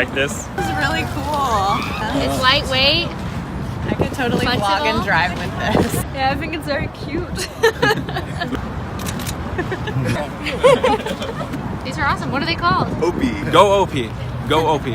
like this. This is really cool. It's lightweight. I could totally vlog and drive with this. Yeah, I think it's very cute. These are awesome. What are they called? OP. Go OP. Go OP.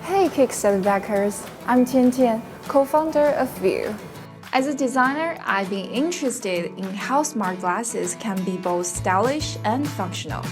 Hey Kickstart backers, I'm Tian Tian, co-founder of View. As a designer, I've been interested in how smart glasses can be both stylish and functional.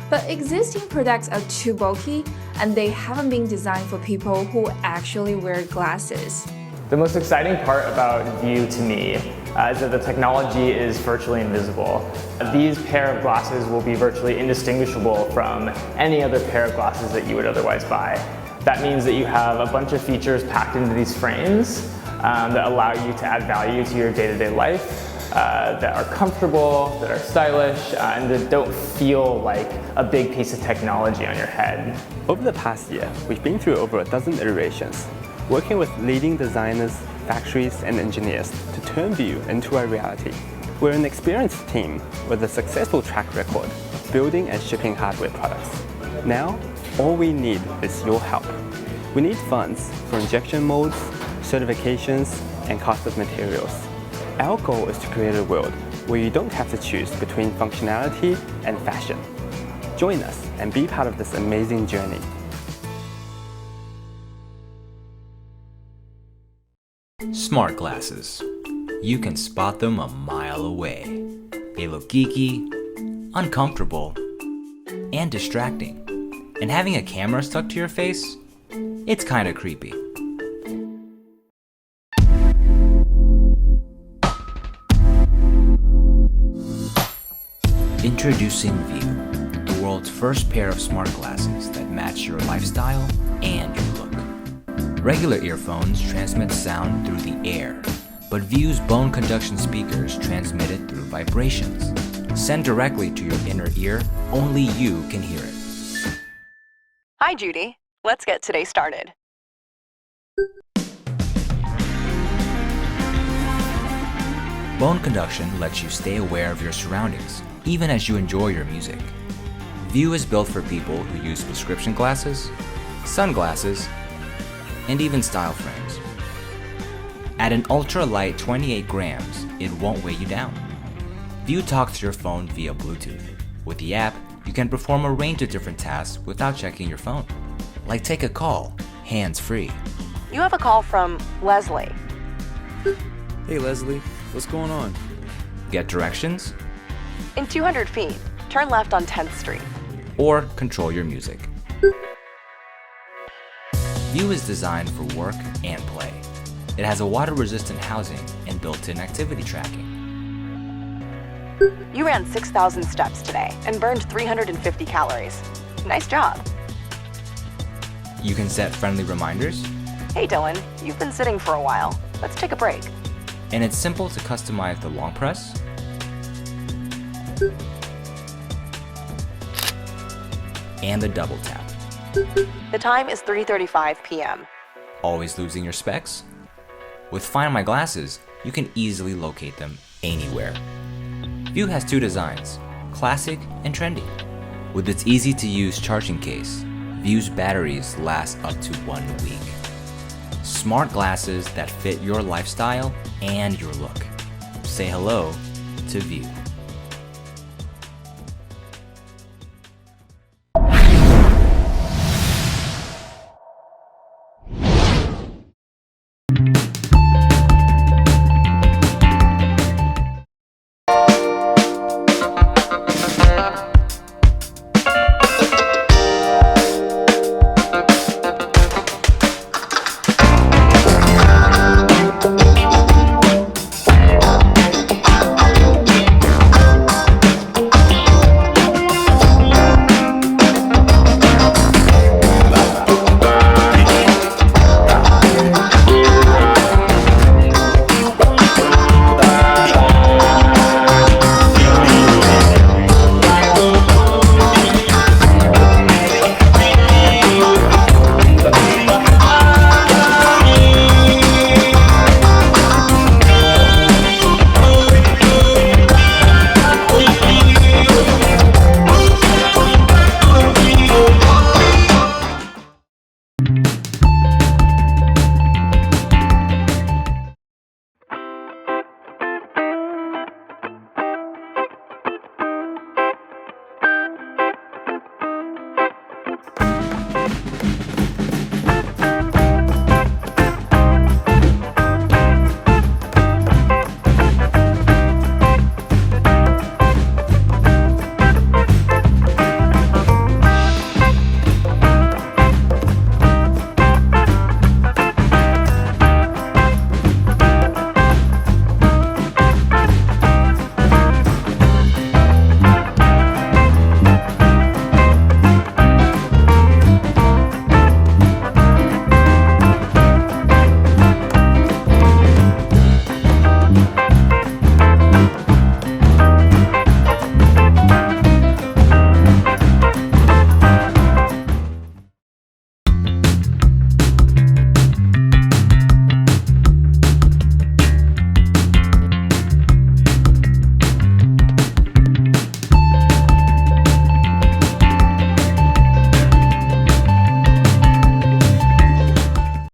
But existing products are too bulky and they haven't been designed for people who actually wear glasses. The most exciting part about View to me is that the technology is virtually invisible. These pair of glasses will be virtually indistinguishable from any other pair of glasses that you would otherwise buy. That means that you have a bunch of features packed into these frames that allow you to add value to your day-to-day life, that are comfortable, that are stylish, and that don't feel like a big piece of technology on your head. Over the past year, we've been through over a dozen iterations, working with leading designers, factories, and engineers to turn View into a reality. We're an experienced team with a successful track record building and shipping hardware products. Now, all we need is your help. We need funds for injection molds, certifications, and cost of materials. Our goal is to create a world where you don't have to choose between functionality and fashion. Join us and be part of this amazing journey. Smart glasses. You can spot them a mile away. They look geeky, uncomfortable, and distracting. And having a camera stuck to your face, it's kinda creepy. Introducing View, the world's first pair of smart glasses that match your lifestyle and your look. Regular earphones transmit sound through the air, but View's bone conduction speakers transmit it through vibrations. Sent directly to your inner ear, only you can hear it. Hi, Judy. Let's get today started. Bone conduction lets you stay aware of your surroundings, even as you enjoy your music. View is built for people who use prescription glasses, sunglasses, and even style frames. At an ultra-light 28 grams, it won't weigh you down. View talks to your phone via Bluetooth. With the app, you can perform a range of different tasks without checking your phone. Like take a call, hands-free. You have a call from Leslie. Hey Leslie, what's going on? Get directions, In 200 feet, turn left on 10th Street. or control your music. View is designed for work and play. It has a water-resistant housing and built-in activity tracking. You ran 6,000 steps today and burned 350 calories. Nice job. You can set friendly reminders, Hey Dylan, you've been sitting for a while. Let's take a break. and it's simple to customize the long press and the double tap. The time is 3:35 p.m. Always losing your specs? With Find My Glasses, you can easily locate them anywhere. View has two designs, classic and trendy. With its easy-to-use charging case, View's batteries last up to 1 week. Smart glasses that fit your lifestyle and your look. Say hello to View.